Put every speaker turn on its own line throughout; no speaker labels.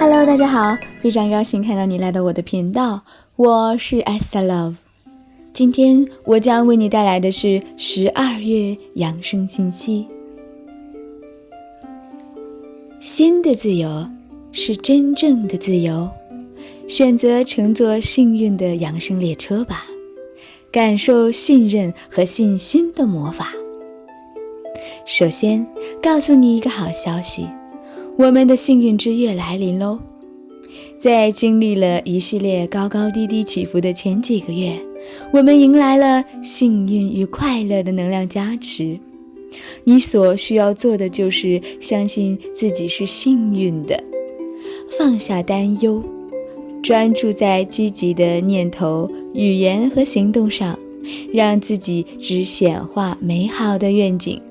Hello， 大家好，非常高兴看到你来到我的频道，我是 Esther Love。今天我将为你带来的是12月养生信息。新的自由是真正的自由，选择乘坐幸运的养生列车吧，感受信任和信心的魔法。首先告诉你一个好消息，我们的幸运之月来临咯。在经历了一系列高高低低起伏的前几个月，我们迎来了幸运与快乐的能量加持。你所需要做的就是相信自己是幸运的，放下担忧，专注在积极的念头、语言和行动上，让自己只显化美好的愿景，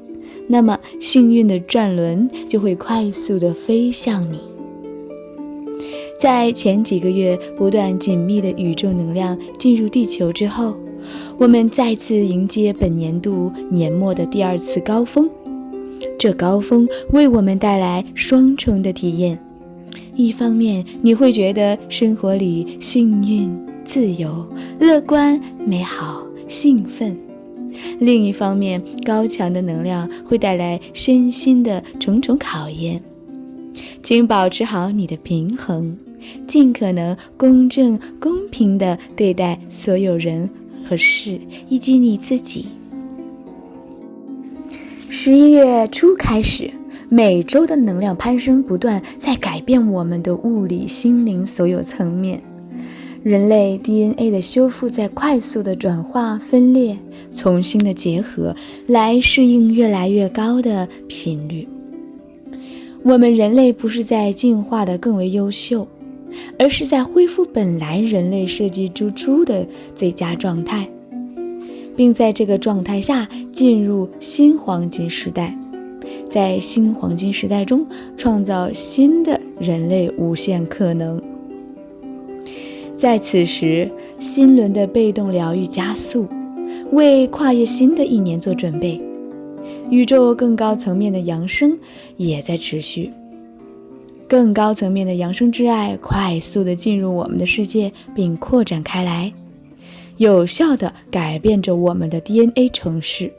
那么幸运的转轮就会快速地飞向你。在前几个月不断紧密的宇宙能量进入地球之后，我们再次迎接本年度年末的第二次高峰。这高峰为我们带来双重的体验，一方面你会觉得生活里幸运、自由、乐观、美好、兴奋，另一方面高强的能量会带来身心的重重考验。请保持好你的平衡，尽可能公正公平地对待所有人和事以及你自己。11月初开始，每周的能量攀升不断在改变我们的物理心灵所有层面。人类 DNA 的修复在快速的转化分裂，重新的结合，来适应越来越高的频率。我们人类不是在进化的更为优秀，而是在恢复本来人类设计之初的最佳状态，并在这个状态下进入新黄金时代。在新黄金时代中创造新的人类无限可能。在此时，新轮的被动疗愈加速，为跨越新的一年做准备。宇宙更高层面的扬升也在持续，更高层面的扬升之爱快速地进入我们的世界并扩展开来，有效地改变着我们的 DNA 程式，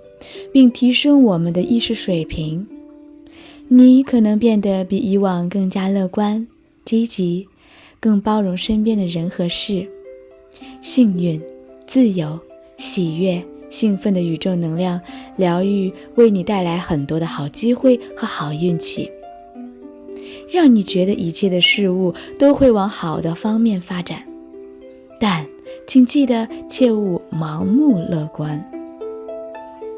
并提升我们的意识水平。你可能变得比以往更加乐观、积极，更包容身边的人和事。幸运、自由、喜悦、兴奋的宇宙能量疗愈为你带来很多的好机会和好运气，让你觉得一切的事物都会往好的方面发展。但请记得切勿盲目乐观。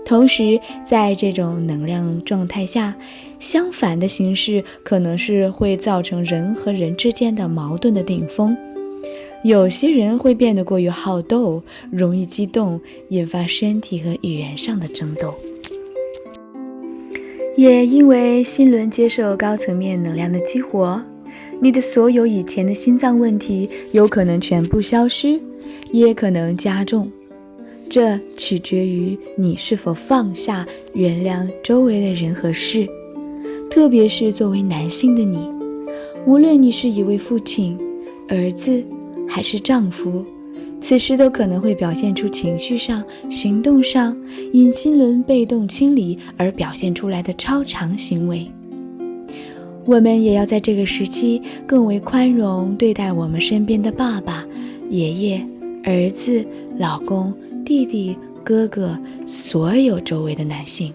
同时，在这种能量状态下，相反的形式可能是会造成人和人之间的矛盾的顶峰。有些人会变得过于好斗，容易激动，引发身体和语言上的争斗。也因为心轮接受高层面能量的激活，你的所有以前的心脏问题有可能全部消失，也可能加重。这取决于你是否放下、原谅周围的人和事，特别是作为男性的你，无论你是一位父亲、儿子还是丈夫，此时都可能会表现出情绪上、行动上因心轮被动清理而表现出来的超常行为。我们也要在这个时期更为宽容对待我们身边的爸爸、爷爷、儿子、老公、弟弟、哥哥，所有周围的男性。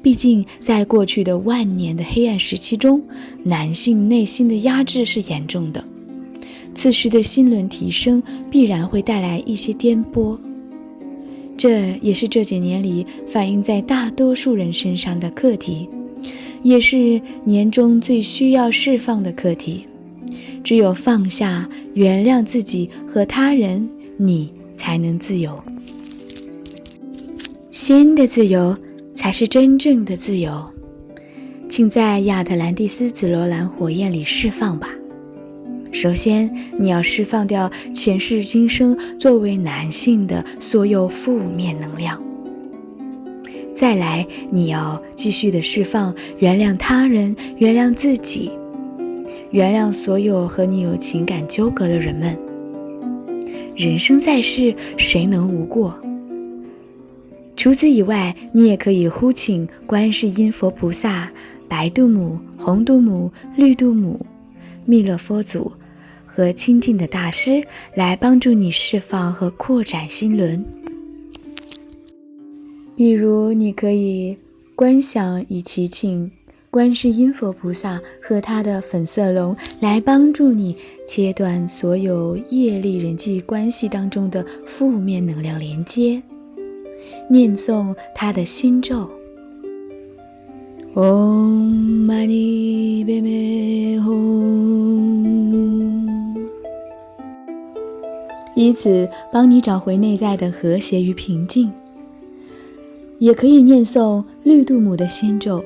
毕竟在过去的万年的黑暗时期中，男性内心的压制是严重的，此时的心轮提升必然会带来一些颠簸，这也是这几年里反映在大多数人身上的课题，也是年中最需要释放的课题。只有放下、原谅自己和他人，你才能自由。新的自由才是真正的自由，请在亚特兰蒂斯紫罗兰火焰里释放吧。首先，你要释放掉前世今生作为男性的所有负面能量。再来，你要继续的释放，原谅他人，原谅自己。原谅所有和你有情感纠葛的人们。人生在世，谁能无过？除此以外，你也可以呼请观世音佛菩萨、白度母、红度母、绿度母、弥勒佛祖和亲近的大师来帮助你释放和扩展心轮。比如你可以观想以祈请观世音佛菩萨和他的粉色龙来帮助你切断所有业力人际关系当中的负面能量连接，念诵他的心咒 Om Mani Padme Hum， 以此帮你找回内在的和谐与平静。也可以念诵绿度母的心咒，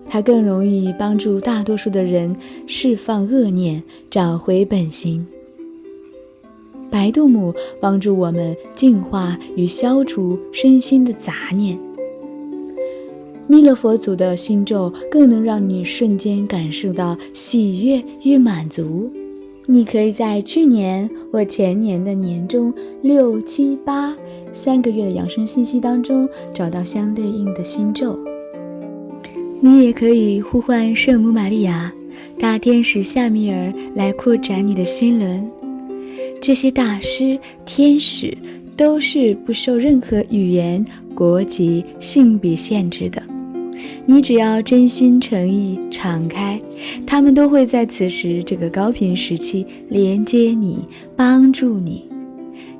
它更容易帮助大多数的人释放恶念，找回本心。白度母帮助我们净化与消除身心的杂念。弥勒佛祖的心咒更能让你瞬间感受到喜悦与满足。你可以在去年或前年的年中6、7、8 3个月的养生信息当中找到相对应的心咒。你也可以呼唤圣母玛利亚、大天使夏米尔来扩展你的心轮。这些大师、天使都是不受任何语言、国籍、性别限制的。你只要真心诚意敞开，他们都会在此时这个高频时期连接你，帮助你。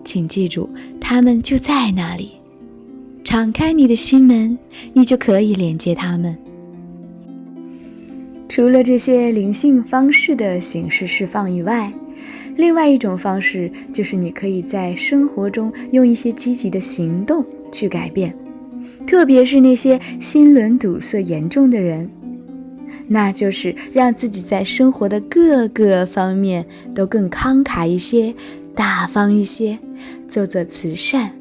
请记住，他们就在那里。敞开你的心门，你就可以连接他们。除了这些灵性方式的形式释放以外，另外一种方式就是你可以在生活中用一些积极的行动去改变。特别是那些心轮堵塞严重的人，那就是让自己在生活的各个方面都更慷慨一些，大方一些，做做慈善，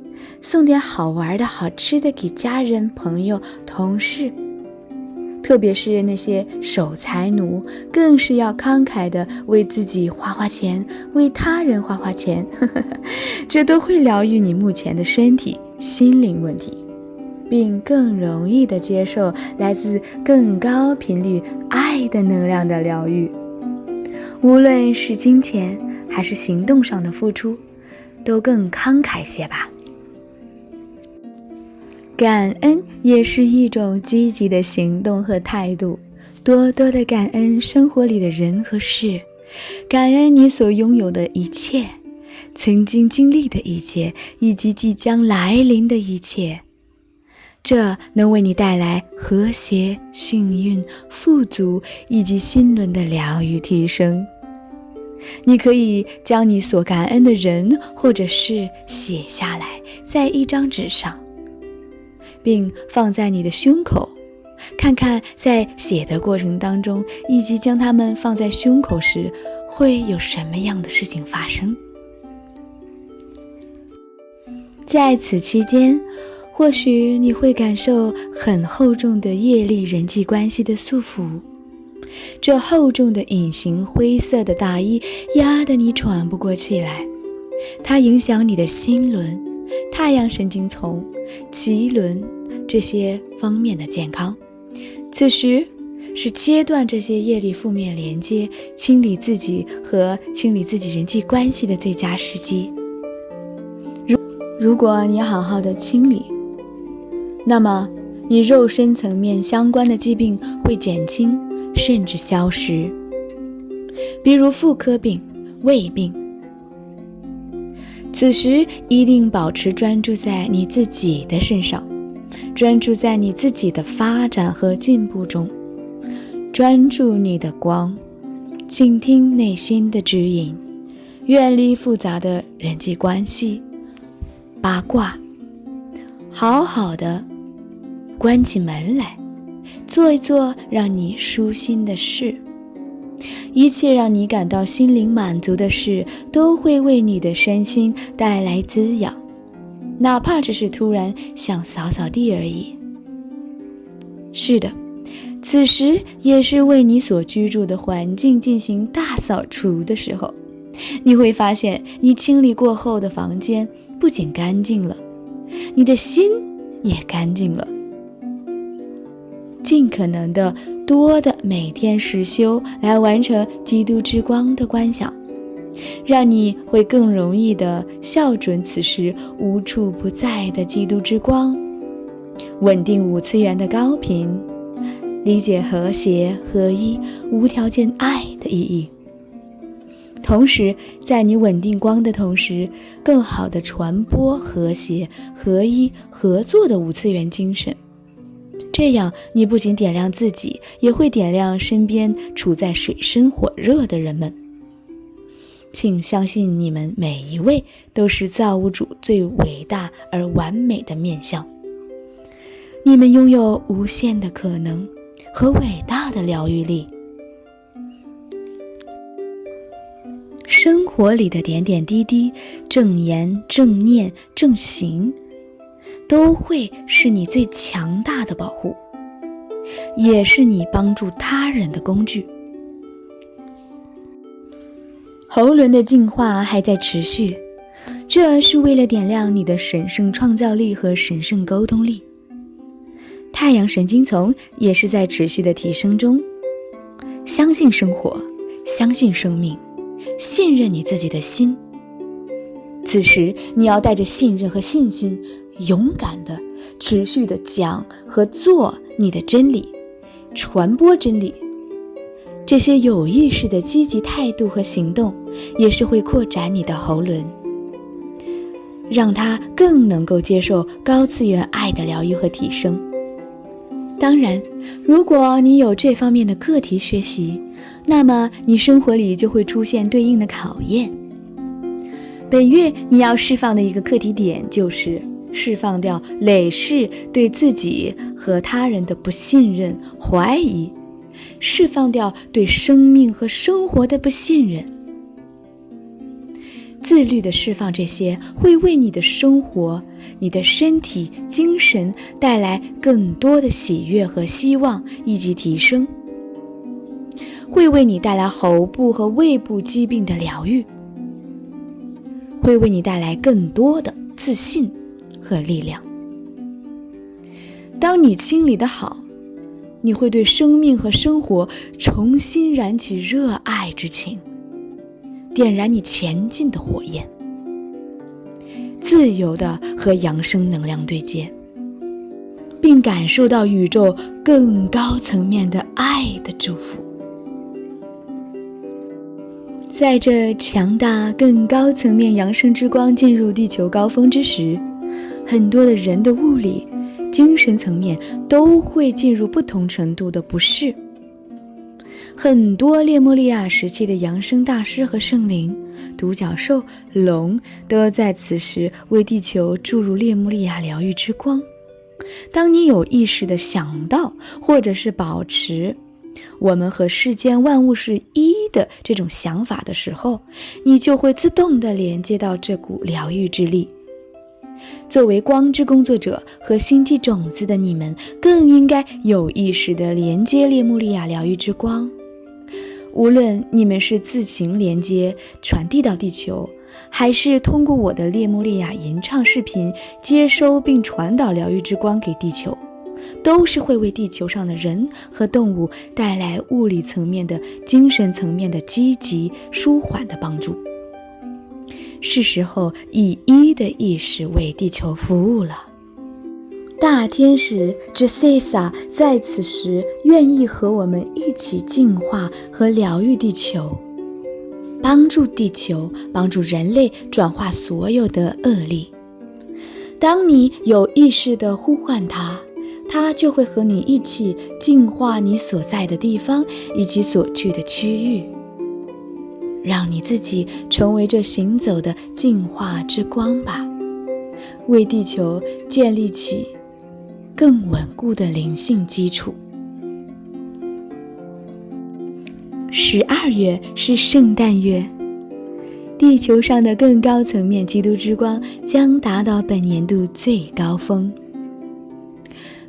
送点好玩的好吃的给家人、朋友、同事。特别是那些守财奴，更是要慷慨的为自己花钱，为他人花钱这都会疗愈你目前的身体、心灵问题，并更容易地接受来自更高频率爱的能量的疗愈。无论是金钱还是行动上的付出，都更慷慨些吧。感恩也是一种积极的行动和态度，多多的感恩生活里的人和事，感恩你所拥有的一切，曾经经历的一切，以及即将来临的一切。这能为你带来和谐、幸运、富足以及心轮的疗愈提升。你可以将你所感恩的人或者是写下来，在一张纸上，并放在你的胸口，看看在写的过程当中，以及将它们放在胸口时，会有什么样的事情发生。在此期间，或许你会感受很厚重的业力人际关系的束缚，这厚重的隐形灰色的大衣压得你喘不过气来，它影响你的心轮、太阳神经丛、脐轮这些方面的健康。此时是切断这些业力负面连接，清理自己和清理自己人际关系的最佳时机。如果你好好的清理，那么你肉身层面相关的疾病会减轻甚至消失，比如妇科病、胃病。此时一定保持专注在你自己的身上，专注在你自己的发展和进步中，专注你的光，倾听内心的指引，远离复杂的人际关系、八卦，好好的关起门来，做一做让你舒心的事。一切让你感到心灵满足的事，都会为你的身心带来滋养，哪怕只是突然想扫扫地而已。是的，此时也是为你所居住的环境进行大扫除的时候。你会发现，你清理过后的房间不仅干净了，你的心也干净了。尽可能的多的每天实修来完成基督之光的观想，让你会更容易的校准此时无处不在的基督之光，稳定五次元的高频，理解和谐合一无条件爱的意义。同时在你稳定光的同时，更好的传播和谐合一合作的五次元精神。这样你不仅点亮自己，也会点亮身边处在水深火热的人们。请相信，你们每一位都是造物主最伟大而完美的面向。你们拥有无限的可能和伟大的疗愈力。生活里的点点滴滴，正言、正念、正行，都会是你最强大的保护，也是你帮助他人的工具。喉轮的进化还在持续，这是为了点亮你的神圣创造力和神圣沟通力。太阳神经丛也是在持续的提升中。相信生活，相信生命，信任你自己的心。此时你要带着信任和信心，勇敢的持续的讲和做你的真理，传播真理。这些有意识的积极态度和行动，也是会扩展你的喉轮，让它更能够接受高次元爱的疗愈和提升。当然，如果你有这方面的课题学习，那么你生活里就会出现对应的考验。本月你要释放的一个课题点，就是释放掉累世对自己和他人的不信任、怀疑，释放掉对生命和生活的不信任。自律的释放这些，会为你的生活、你的身体、精神带来更多的喜悦和希望以及提升，会为你带来喉部和胃部疾病的疗愈，会为你带来更多的自信和力量。当你清理得好，你会对生命和生活重新燃起热爱之情，点燃你前进的火焰，自由的和扬升能量对接，并感受到宇宙更高层面的爱的祝福。在这强大更高层面扬升之光进入地球高峰之时，很多的人的物理、精神层面都会进入不同程度的不适。很多列莫利亚时期的扬升大师和圣灵、独角兽、龙都在此时为地球注入列莫利亚疗愈之光。当你有意识地想到或者是保持我们和世间万物是一的这种想法的时候，你就会自动地连接到这股疗愈之力。作为光之工作者和星际种子的你们，更应该有意识地连接列穆利亚疗愈之光。无论你们是自行连接传递到地球，还是通过我的列穆利亚吟唱视频接收并传导疗愈之光给地球，都是会为地球上的人和动物带来物理层面的、精神层面的积极舒缓的帮助。是时候以一的意识为地球服务了。大天使 Jesesa 在此时愿意和我们一起净化和疗愈地球，帮助地球，帮助人类转化所有的恶力。当你有意识地呼唤它，它就会和你一起净化你所在的地方以及所去的区域，让你自己成为这行走的净化之光吧，为地球建立起更稳固的灵性基础。12月是圣诞月，地球上的更高层面基督之光将达到本年度最高峰。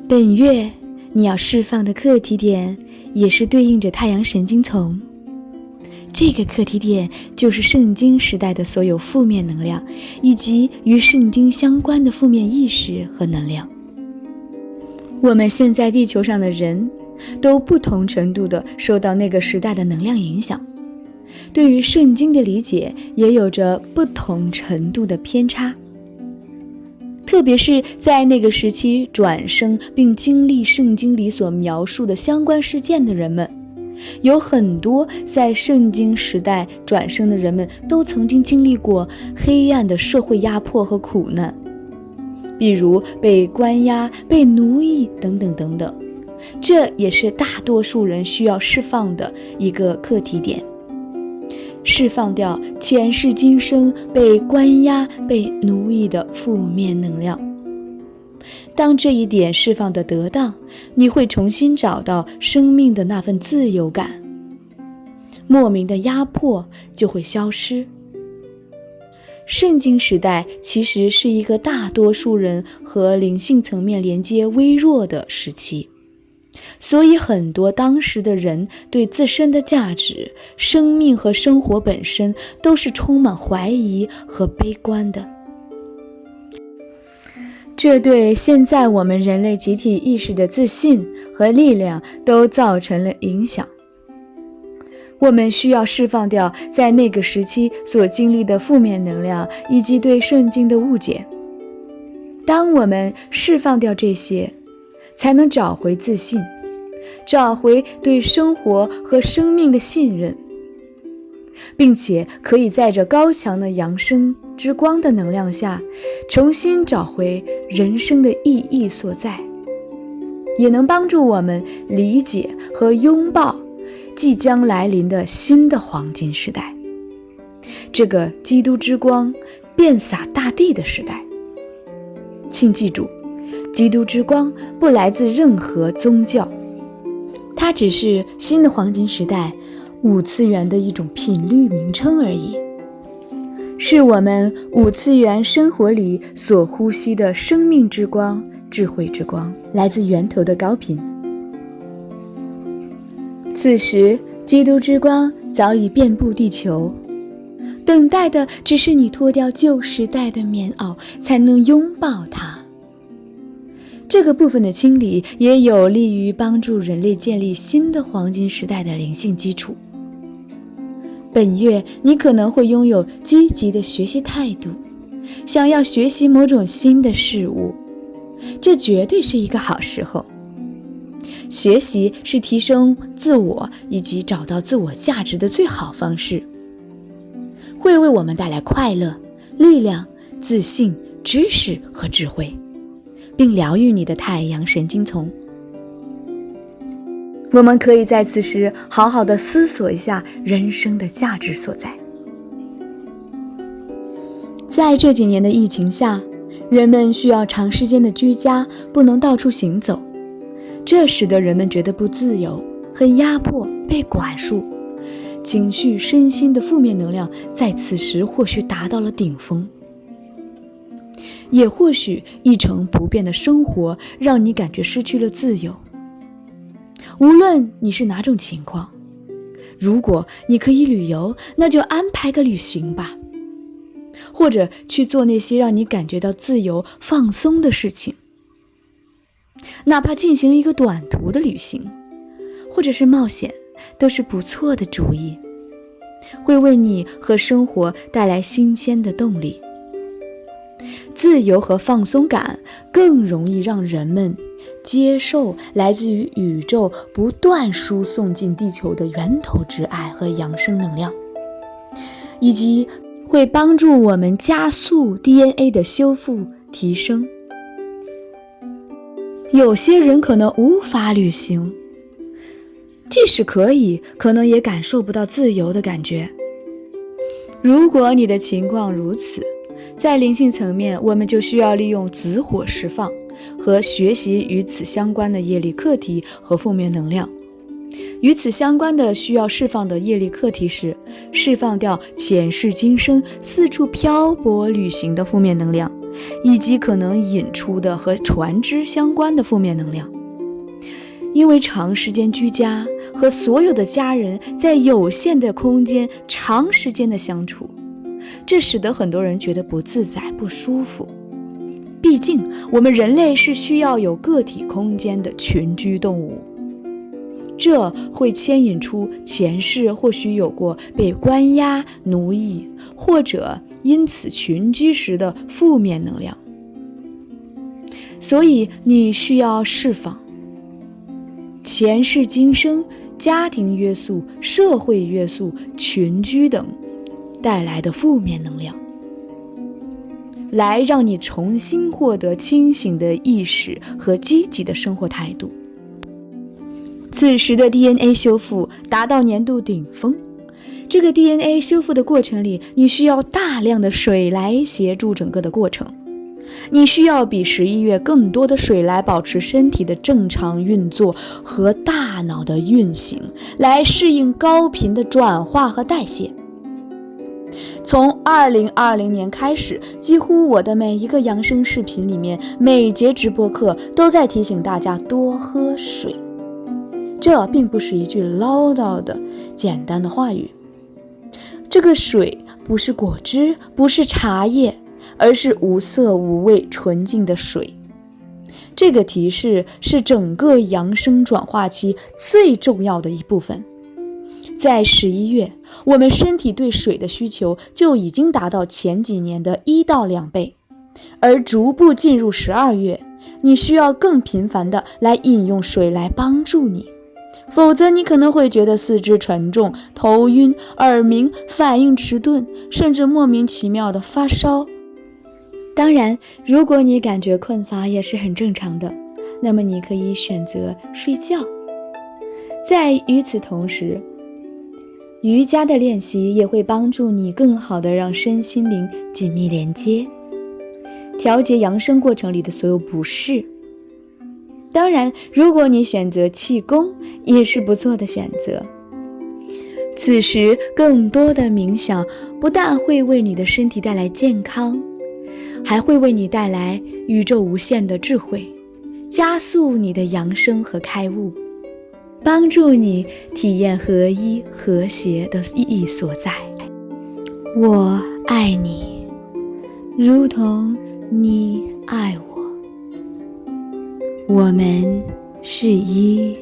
本月你要释放的课题点也是对应着太阳神经丛。这个课题点就是圣经时代的所有负面能量，以及与圣经相关的负面意识和能量。我们现在地球上的人都不同程度地受到那个时代的能量影响，对于圣经的理解也有着不同程度的偏差。特别是在那个时期转生并经历圣经里所描述的相关事件的人们，有很多在圣经时代转生的人们都曾经经历过黑暗的社会压迫和苦难，比如被关押、被奴役等等等等。这也是大多数人需要释放的一个课题点，释放掉前世今生被关押、被奴役的负面能量。当这一点释放的得当，你会重新找到生命的那份自由感，莫名的压迫就会消失。圣经时代其实是一个大多数人和灵性层面连接微弱的时期，所以很多当时的人对自身的价值、生命和生活本身都是充满怀疑和悲观的。这对现在我们人类集体意识的自信和力量都造成了影响。我们需要释放掉在那个时期所经历的负面能量以及对圣经的误解。当我们释放掉这些，才能找回自信，找回对生活和生命的信任，并且可以在这高强的扬升之光的能量下，重新找回人生的意义所在，也能帮助我们理解和拥抱即将来临的新的黄金时代，这个基督之光遍洒大地的时代。请记住，基督之光不来自任何宗教，它只是新的黄金时代五次元的一种频率名称而已，是我们五次元生活里所呼吸的生命之光、智慧之光，来自源头的高频。此时，基督之光早已遍布地球，等待的只是你脱掉旧时代的棉袄，才能拥抱它。这个部分的清理也有利于帮助人类建立新的黄金时代的灵性基础。本月你可能会拥有积极的学习态度，想要学习某种新的事物，这绝对是一个好时候。学习是提升自我以及找到自我价值的最好方式，会为我们带来快乐、力量、自信、知识和智慧，并疗愈你的太阳神经丛。我们可以在此时好好的思索一下人生的价值所在。在这几年的疫情下，人们需要长时间的居家，不能到处行走，这使得人们觉得不自由，很压迫，被管束，情绪、身心的负面能量在此时或许达到了顶峰。也或许一成不变的生活让你感觉失去了自由。无论你是哪种情况，如果你可以旅游，那就安排个旅行吧，或者去做那些让你感觉到自由、放松的事情。哪怕进行一个短途的旅行，或者是冒险，都是不错的主意，会为你和生活带来新鲜的动力。自由和放松感更容易让人们接受来自于宇宙不断输送进地球的源头之爱和扬升能量，以及会帮助我们加速 DNA 的修复提升。有些人可能无法旅行，即使可以，可能也感受不到自由的感觉。如果你的情况如此，在灵性层面，我们就需要利用紫火释放和学习与此相关的业力课题和负面能量。与此相关的需要释放的业力课题是释放掉前世今生四处漂泊旅行的负面能量，以及可能引出的和船只相关的负面能量。因为长时间居家和所有的家人在有限的空间长时间的相处，这使得很多人觉得不自在、不舒服。毕竟我们人类是需要有个体空间的群居动物，这会牵引出前世或许有过被关押、奴役，或者因此群居时的负面能量。所以你需要释放前世今生、家庭约束、社会约束、群居等带来的负面能量，来让你重新获得清醒的意识和积极的生活态度。此时的 DNA 修复达到年度顶峰，这个 DNA 修复的过程里，你需要大量的水来协助整个的过程。你需要比11月更多的水来保持身体的正常运作和大脑的运行，来适应高频的转化和代谢。从2020年开始，几乎我的每一个养生视频里面，每节直播课都在提醒大家多喝水。这并不是一句唠叨的简单的话语，这个水不是果汁，不是茶叶，而是无色无味纯净的水。这个提示是整个养生转化期最重要的一部分。在11月，我们身体对水的需求就已经达到前几年的1到2倍，而逐步进入12月，你需要更频繁的来饮用水来帮助你，否则你可能会觉得四肢沉重、头晕、耳鸣、反应迟钝，甚至莫名其妙的发烧。当然，如果你感觉困乏也是很正常的，那么你可以选择睡觉。在与此同时，瑜伽的练习也会帮助你更好的让身心灵紧密连接，调节养生过程里的所有不适。当然，如果你选择气功，也是不错的选择。此时更多的冥想不但会为你的身体带来健康，还会为你带来宇宙无限的智慧，加速你的扬升和开悟，帮助你体验合一和谐的意义所在。我爱你，如同你爱我，我们是一。